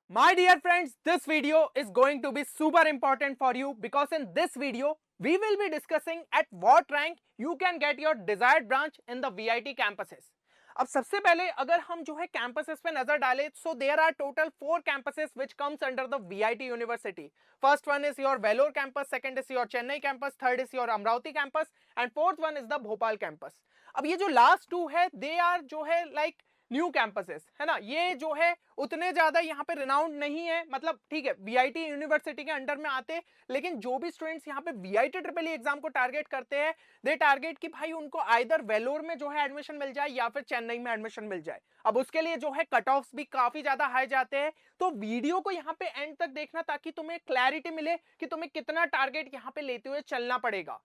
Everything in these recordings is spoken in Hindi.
My dear friends, this video is going to be super important for you because in this video, we will be discussing at what rank you can get your desired branch in the VIT campuses. अब सबसे पहले अगर हम जो है campuses पे नजर डालें, so there are total 4 campuses which comes under the VIT University. First one is your Vellore campus, second is your Chennai campus, third is your Amravati campus and fourth one is the Bhopal campus. अब ये जो last two है, they are जो है like न्यू कैंपसेस है ना, ये जो है उतने ज्यादा यहाँ पे रिनाउंड नहीं है, मतलब ठीक है वीआईटी यूनिवर्सिटी के अंडर में आते, लेकिन जो भी स्टूडेंट्स यहाँ पे वीआईटी ट्रिपल ई एग्जाम को टारगेट करते हैं, दे टारगेट कि भाई उनको आइदर वेलोर में जो है एडमिशन मिल जाए या फिर चेन्नई में एडमिशन मिल जाए। अब उसके लिए जो है कट ऑफ्स भी काफी ज्यादा हाई जाते हैं, तो वीडियो को यहाँ पे एंड तक देखना ताकि तुम्हें क्लैरिटी मिले कि तुम्हें कितना टारगेट यहाँ पे लेते हुए चलना पड़ेगा।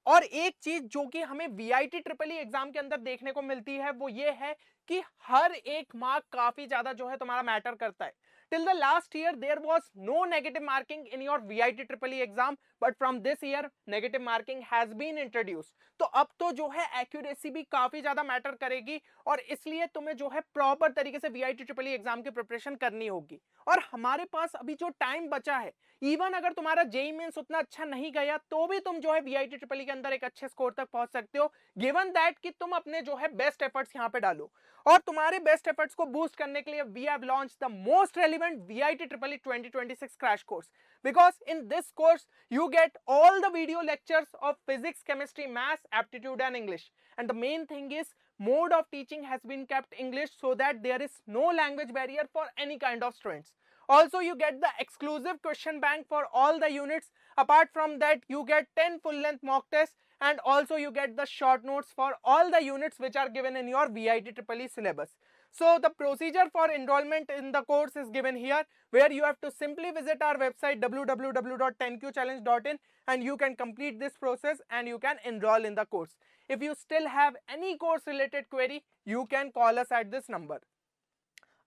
और एक चीज जो कि हमें वीआईटी ट्रिपल ई एग्जाम के अंदर देखने को मिलती है वो ये है कि हर एक मार्क काफी ज्यादा जो है तुम्हारा मैटर करता है। Till the last year there was no negative marking in your VIT triple E exam, but from this year negative marking has been introduce. तो अब तो जो है एक्यूरेसी भी काफी ज्यादा मैटर करेगी और इसलिए तुम्हें जो है प्रॉपर तरीके से वीआईटी ट्रिपल ई एग्जाम की प्रिपरेशन करनी होगी। और हमारे पास अभी जो टाइम बचा है, इवन अगर तुम्हारा जेई मेंस उतना अच्छा नहीं गया तो भी तुम जो है वीआईटी ट्रिपल ई के अंदर एक अच्छे स्कोर तक पहुंच सकते हो, गिवन दैट कि तुम अपने जो है बेस्ट एफर्ट्स यहां पे डालो। और तुम्हारे बेस्ट एफर्ट्स को बूस्ट करने के लिए we have launched the most relevant VIT triple E 2026 crash course, because in this course you get all the video lectures of physics, chemistry, maths, aptitude and English, and the main thing is mode of teaching has been kept English so that there is no language barrier for any kind of students. Also you get the exclusive question bank for all the units. Apart from that you get 10 full length mock tests and also you get the short notes for all the units which are given in your VIT triple E syllabus. So the procedure for enrollment in the course is given here, where you have to simply visit our website www.10qchallenge.in and you can complete this process and you can enroll in the course. If you still have any course related query, you can call us at this number.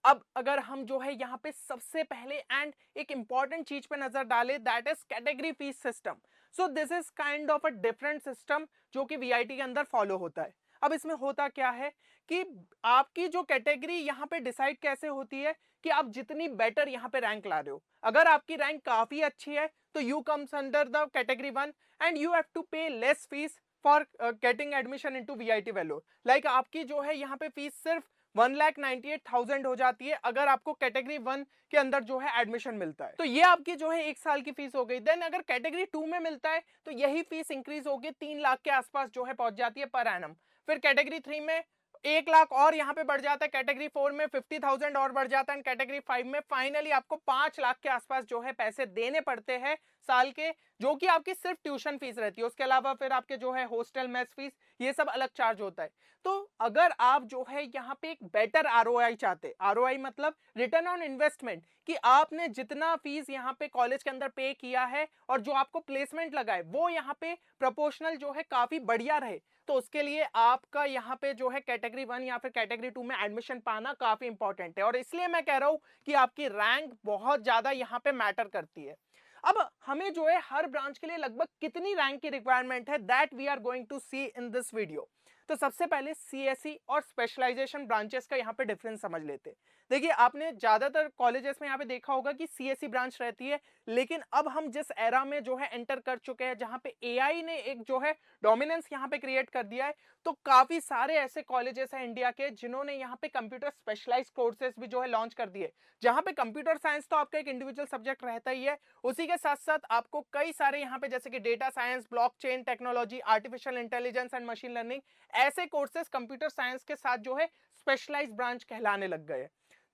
अब अगर हम जो है यहाँ पे सबसे पहले एंड एक इंपॉर्टेंट चीज पे नजर डालें, that is category fees system. So this is kind of a different system जो कि वीआईटी के अंदर फॉलो होता है। अब इसमें होता क्या है कि आपकी जो कैटेगरी यहाँ पे डिसाइड कैसे होती है कि आप जितनी बेटर यहाँ पे रैंक ला रहे हो। अगर आपकी रैंक काफी अच्छी है तो you comes under the category 1 and you have to pay less fees for getting admission into VIT Vellore. Like आपकी जो है यहाँ पे फीस सिर्फ 1,98,000 हो जाती है अगर आपको कैटेगरी 1 के अंदर जो है एडमिशन मिलता है। तो ये आपकी जो है 1 साल की फीस हो गई। देन अगर कैटेगरी 2 में मिलता है तो यही फीस इंक्रीज होगी 3 लाख के आसपास जो है पहुंच जाती है पर एनम। फिर कैटेगरी 3 में 1 लाख और यहाँ पे बढ़ जाता है, कैटेगरी 4 में 50,000 और बढ़ जाता है, कैटेगरी 5 में फाइनली आपको 5 लाख के आसपास जो है पैसे देने पड़ते हैं साल के, जो कि आपकी सिर्फ ट्यूशन फीस रहती है। उसके अलावा फिर आपके जो है हॉस्टल मेस फीस ये सब अलग चार्ज होता है। तो अगर आप जो है यहाँ पे एक बेटर आरओआई चाहते, आरओआई मतलब रिटर्न ऑन इन्वेस्टमेंट, कि आपने जितना फीस यहाँ पे कॉलेज के अंदर पे किया है और जो आपको प्लेसमेंट लगा है वो यहाँ पे प्रोपोर्शनल जो है काफी बढ़िया रहे, तो उसके लिए आपका यहाँ पे जो है कैटेगरी 1 या फिर कैटेगरी 2 में एडमिशन पाना काफी इंपॉर्टेंट है। और इसलिए मैं कह रहा हूँ कि आपकी रैंक बहुत ज्यादा यहाँ पे मैटर करती है। अब हमें जो है हर ब्रांच के लिए लगभग कितनी रैंक की रिक्वायरमेंट है, that we are going to see in this video. तो सबसे पहले सीएसई और स्पेशलाइजेशन ब्रांचेस का यहाँ पे डिफरेंस समझ लेते हैं। देखिए आपने ज्यादातर कॉलेजेस में यहाँ पे देखा होगा कि सीएसई ब्रांच रहती है, लेकिन अब हम जिस एरा में जो है एंटर कर चुके हैं जहाँ पे एआई ने एक जो है डोमिनेंस यहाँ पे क्रिएट कर दिया है, तो काफी सारे ऐसे कॉलेजेस हैं इंडिया के जिन्होंने यहाँ पे कंप्यूटर स्पेशलाइज्ड कोर्सेज भी जो है लॉन्च कर दिए, जहाँ पे कंप्यूटर साइंस तो आपका एक इंडिविजुअल सब्जेक्ट रहता ही है, उसी के साथ साथ आपको कई सारे यहाँ पे जैसे कि data science, blockchain technology, artificial intelligence and machine learning, ऐसे कोर्सेज कंप्यूटर साइंस के साथ जो है स्पेशलाइज्ड ब्रांच कहलाने लग गए।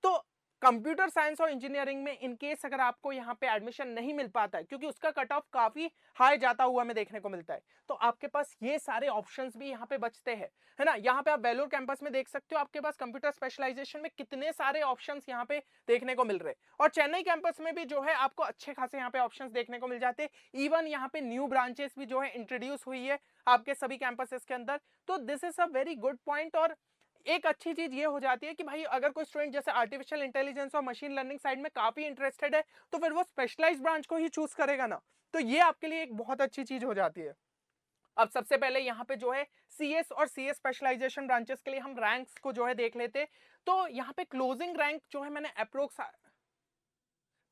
तो कंप्यूटर साइंस और इंजीनियरिंग में इन केस अगर आपको यहाँ पे एडमिशन नहीं मिल पाता है, क्योंकि उसका कट ऑफ काफी हाई जाता हुआ हमें देखने को मिलता है, तो आपके पास ये सारे ऑप्शंस भी यहाँ पे बचते हैं, है ना। यहाँ पे आप वेलोर कैंपस में देख सकते हो आपके पास कंप्यूटर स्पेशलाइजेशन में कितने सारे ऑप्शंस यहाँ पे देखने को मिल रहे हैं। और चेन्नई कैंपस में भी जो है आपको अच्छे खासे यहाँ पे ऑप्शंस देखने को मिल जाते हैं। इवन यहाँ पे न्यू ब्रांचेस भी जो है इंट्रोड्यूस हुई है आपके सभी कैंपसेस के अंदर। तो this is a very good point. और एक अच्छी चीज ये हो जाती है कि भाई अगर कोई स्टूडेंट जैसे आर्टिफिशियल इंटेलिजेंस और मशीन लर्निंग साइड में काफी इंटरेस्टेड है तो फिर वो स्पेशलाइज्ड ब्रांच को ही चूज करेगा ना, तो ये आपके लिए एक बहुत अच्छी चीज हो जाती है। अब सबसे पहले यहाँ पे जो है सीएस और सीएस स्पेशलाइजेशन ब्रांचेस के लिए हम रैंक्स को जो है देख लेते। तो यहाँ पे क्लोजिंग रैंक जो है मैंने अप्रोक्स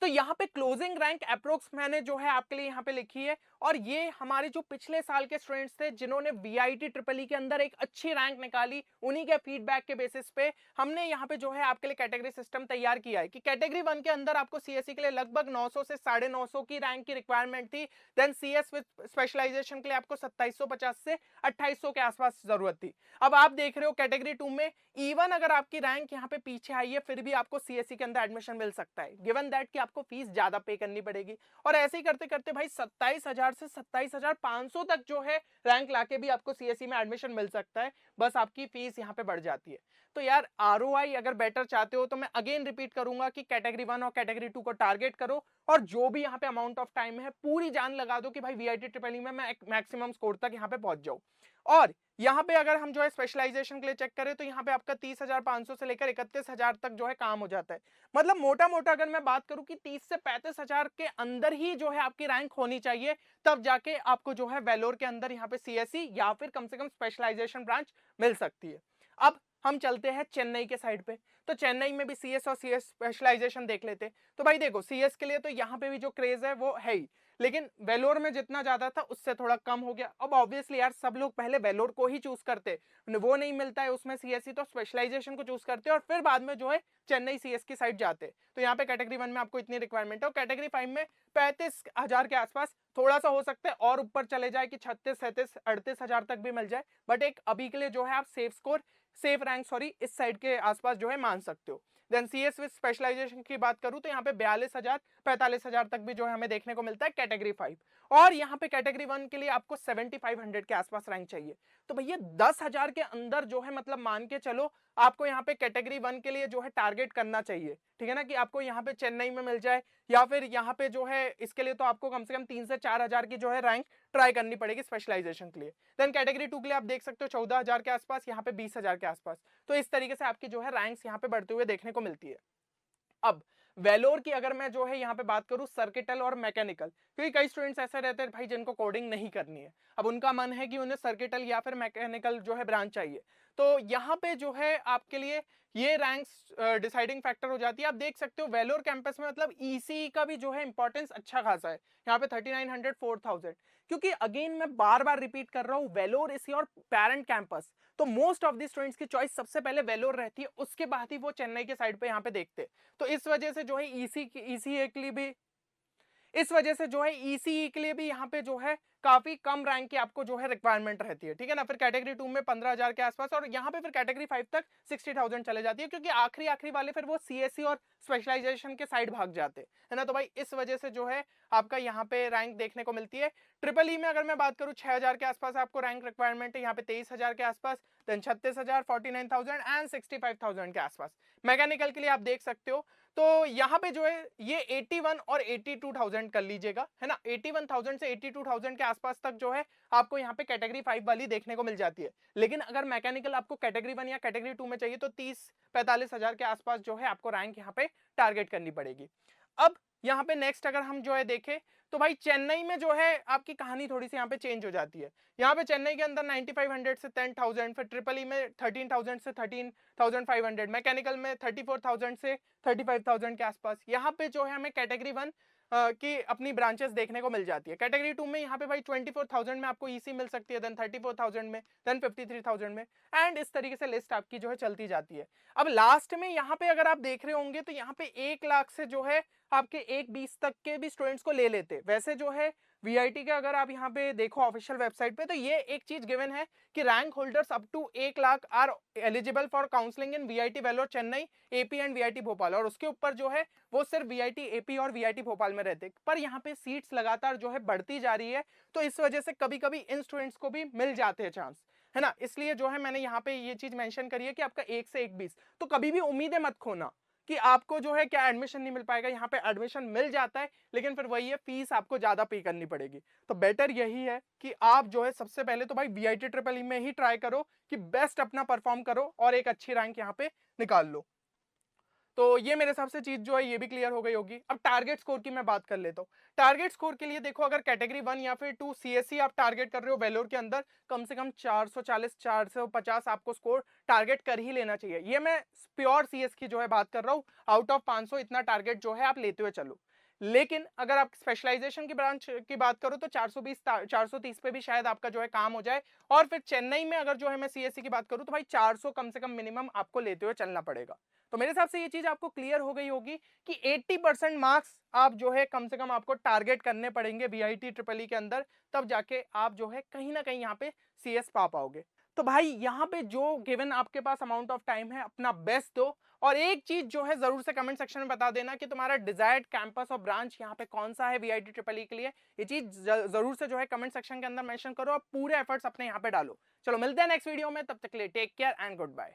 तो यहाँ पे क्लोजिंग रैंक अप्रोक्स मैंने जो है आपके लिए यहाँ पे लिखी है, और ये हमारे जो पिछले साल के स्टूडेंट्स थे जिन्होंने वीआईटी ट्रिपल ई के अंदर एक अच्छी रैंक निकाली, उन्हीं के फीडबैक के बेसिस पे हमने यहाँ पे जो है आपके लिए कैटेगरी सिस्टम तैयार किया है कि कैटेगरी 1 के अंदर आपको सीएससी के लिए लगभग 900 से 950 की रैंक की रिक्वायरमेंट थी। देन सीएस विद स्पेशलाइजेशन के लिए आपको 2750 से 2800 के आसपास जरूरत थी। अब आप देख रहे हो कैटेगरी 2 में इवन अगर आपकी रैंक यहाँ पे पीछे आई है फिर भी आपको सीएससी के अंदर एडमिशन मिल सकता है, गिवन दैट कि आपको फीस ज्यादा पे करनी पड़ेगी। और ऐसे ही करते करते भाई 27,000 से 27,500 तक जो है रैंक लाके भी आपको सीएससी में एडमिशन मिल सकता है, बस आपकी फीस यहाँ पे बढ़ जाती है। तो यार आरओआई अगर बेटर चाहते हो तो मैं अगेन रिपीट करूंगा कि कैटेगरी 1 और कैटेगरी 2 को टारगेट करो, और जो भी यहाँ पे अमाउंट ऑफ टाइम है पूरी जान लगा दो कि भाई वीआईटी ट्रिपल ई में मैं मैक्सिमम स्कोर तक यहाँ पे पहुंच जाऊं। और यहाँ पे अगर हम जो है स्पेशलाइजेशन के लिए चेक करें तो यहाँ पे आपका 30,500 से लेकर 31,000 तक जो है काम हो जाता है। मतलब मोटा मोटा अगर मैं बात करूं कि 30 से 35,000 के अंदर ही जो है आपकी रैंक होनी चाहिए, तब जाके आपको जो है वेलोर के अंदर यहाँ पे सीएससी या फिर कम से कम स्पेशलाइजेशन ब्रांच मिल सकती है। अब हम चलते हैं चेन्नई के साइड पे, तो चेन्नई में भी सीएस और सीएस स्पेशलाइजेशन देख लेते। तो भाई देखो सीएस के लिए तो यहाँ पे भी जो क्रेज है वो है ही, लेकिन वेलोर में जितना ज्यादा था उससे थोड़ा कम हो गया। अब ऑब्वियसली यार सब लोग पहले वेलोर को ही चूज करते, वो नहीं मिलता है उसमें सीएससी तो स्पेशलाइजेशन को चूज करते और फिर बाद में जो है चेन्नई सीएस की साइड जाते। तो यहाँ पे कैटेगरी 1 में आपको इतनी रिक्वायरमेंट है, और कैटेगरी 5 में 35,000 के आसपास थोड़ा सा हो सकता है और ऊपर चले जाए कि 36, 37, 38,000 तक भी मिल जाए, बट एक अभी के लिए जो है आप सेफ रैंक इस साइड के आसपास जो है मान सकते हो। देन सीएस विद स्पेशलाइजेशन की बात करूं तो यहाँ पे 42,000 45,000 तक भी जो है हमें देखने को मिलता है कैटेगरी 5, और यहाँ पे कैटेगरी 1 के लिए आपको 7500 के आसपास रैंक चाहिए। तो भैया 10,000 के अंदर जो है मतलब मान के चलो आपको यहाँ पे कैटेगरी 1 के लिए जो है टारगेट करना चाहिए, ठीक है ना, कि आपको यहाँ पे चेन्नई में मिल जाए, या फिर यहाँ पे जो है इसके लिए तो आपको कम से कम 3 से 4,000 की जो है रैंक ट्राई करनी पड़ेगी स्पेशलाइजेशन के लिए। देन कैटेगरी 2 के लिए आप देख सकते हो 14,000 के आसपास, यहाँ पे 20,000 के आसपास। तो इस तरीके से आपकी जो है रैंक्स यहाँ पे बढ़ते हुए देखने को मिलती है। अब वेलोर की अगर मैं जो है यहाँ पे बात करूँ सर्किटल और मैकेनिकल, क्योंकि कई स्टूडेंट्स ऐसे रहते हैं भाई जिनको कोडिंग नहीं करनी है, अब उनका मन है कि उन्हें सर्किटल या फिर मैकेनिकल जो है ब्रांच चाहिए, तो यहाँ पे जो है आपके लिए ये रैंक्स डिसाइडिंग फैक्टर हो जाती है। आप देख सकते हो वेलोर कैंपस में मतलब ईसी का भी जो है इंपॉर्टेंस अच्छा खासा है, यहाँ पे 3900 4000, क्योंकि अगेन मैं बार बार रिपीट कर रहा हूँ Vellore is your parent campus, तो मोस्ट ऑफ द स्टूडेंट्स की चॉइस सबसे पहले वेलोर रहती है, उसके बाद ही वो चेन्नई के साइड पे यहाँ पे देखते। तो इस वजह से जो है ईसीई के लिए भी इस वजह से जो है ईसीई के लिए भी यहाँ पे जो है काफी कम रैंक की आपको जो है रिक्वायरमेंट रहती है, ठीक है ना। फिर कैटेगरी 2 में 15,000 के आसपास, और यहाँ पे फिर कैटेगरी 5 तक 60,000 चले जाती है, क्योंकि आखिरी वाले फिर वो सीएससी और स्पेशलाइजेशन के साइड भाग जाते है ना। तो भाई इस वजह से जो है आपका यहाँ पे रैंक देखने को मिलती है। ट्रिपल ई में अगर मैं बात करूँ 6,000 के आसपास आपको रैंक रिक्वायरमेंट है, यहाँ पे 23,000 के आसपास, देन 36,000 49,000 एंड 65,000 के आसपास। मैकेनिकल के लिए आप देख सकते हो तो यहाँ पे जो है ये 81 और 82,000 कर लीजिएगा, है ना। 81,000 से 82,000 के आसपास तक जो है आपको यहाँ पे कैटेगरी 5 वाली देखने को मिल जाती है। लेकिन अगर मैकेनिकल आपको कैटेगरी 1 या कैटेगरी 2 में चाहिए तो 30-45,000 के आसपास जो है आपको रैंक यहाँ पे टारगेट करनी पड़ेगी। अब यहाँ पे नेक्स्ट अगर हम जो है देखें तो भाई चेन्नई में जो है आपकी कहानी थोड़ी सी यहाँ पे चेंज हो जाती है। यहाँ पे चेन्नई के अंदर 9500 से 10,000, फिर ट्रिपल ई में 13,000 से 13,500, मैकेनिकल में 34,000 से 35,000 के आसपास यहाँ पे जो है हमें कैटेगरी 1 की अपनी ब्रांचेस देखने को मिल जाती है। कैटेगरी 2 में यहाँ पे भाई 24,000 में आपको ईसी मिल सकती है, देन 34,000 में, देन 53,000 में, एंड इस तरीके से लिस्ट आपकी जो है चलती जाती है। अब लास्ट में यहाँ पे अगर आप देख रहे होंगे तो यहाँ पे 1 लाख से जो है आपके 1,20 तक के भी स्टूडेंट्स को ले लेते। वैसे जो है वीआईटी का अगर आप यहाँ पे देखो ऑफिशियल वेबसाइट पे तो ये एक चीज गिवन है कि rank holders up to 1 lakh are eligible for counselling in VIT Vellore Chennai AP and VIT Bhopal, और उसके ऊपर जो है वो सिर्फ वीआईटी एपी और वीआईटी भोपाल में रहते। पर यहाँ पे सीट्स लगातार जो है बढ़ती जा रही है, तो इस वजह से कभी कभी इन स्टूडेंट्स को भी मिल जाते हैं चांस, है ना। इसलिए जो है मैंने यहाँ पे ये चीज मेंशन करी है कि आपका 1 से 1,20, तो कभी भी उम्मीदें मत खोना कि आपको जो है क्या एडमिशन नहीं मिल पाएगा। यहाँ पे एडमिशन मिल जाता है, लेकिन फिर वही है फीस आपको ज्यादा पे करनी पड़ेगी। तो बेटर यही है कि आप जो है सबसे पहले तो भाई वीआईटी ट्रिपल ई में ही ट्राई करो कि बेस्ट अपना परफॉर्म करो और एक अच्छी रैंक यहाँ पे निकाल लो। तो ये मेरे हिसाब से चीज जो है ये भी क्लियर हो गई होगी। अब टारगेट स्कोर की मैं बात कर लेता हूँ। टारगेट स्कोर के लिए देखो अगर कैटेगरी 1 या फिर 2 सीएससी आप टारगेट कर रहे हो वेलोर के अंदर, कम से कम 440 450 आपको स्कोर टारगेट कर ही लेना चाहिए। ये मैं प्योर सीएस की जो है बात कर रहा हूँ, आउट ऑफ 500 इतना टारगेट जो है आप लेते हुए चलो। लेकिन अगर आप स्पेशलाइजेशन की ब्रांच की बात करो तो 420 430 पे भी शायद आपका जो है काम हो जाए। और फिर चेन्नई में अगर जो है मैं सीएससी की बात करूं तो भाई 400 कम से कम मिनिमम आपको लेते हुए चलना पड़ेगा। तो मेरे हिसाब से ये चीज आपको क्लियर हो गई होगी कि 80% मार्क्स आप जो है कम से कम आपको टारगेट करने पड़ेंगे वीआईटी ट्रिपल ई के अंदर, तब जाके आप जो है कहीं ना कहीं यहाँ पे सीएस पा पाओगे। तो भाई यहाँ पे जो गिवन आपके पास अमाउंट ऑफ टाइम है अपना बेस्ट दो। और एक चीज जो है जरूर से कमेंट सेक्शन में बता देना कि तुम्हारा डिजायर्ड कैंपस और ब्रांच यहाँ पे कौन सा है वीआईटी ट्रिपल ई के लिए। ये चीज जरूर से जो है कमेंट सेक्शन के अंदर मेंशन करो और पूरे एफर्ट्स अपने यहाँ पे डालो। चलो मिलते हैं नेक्स्ट वीडियो में, तब तक के लिए take care and good bye.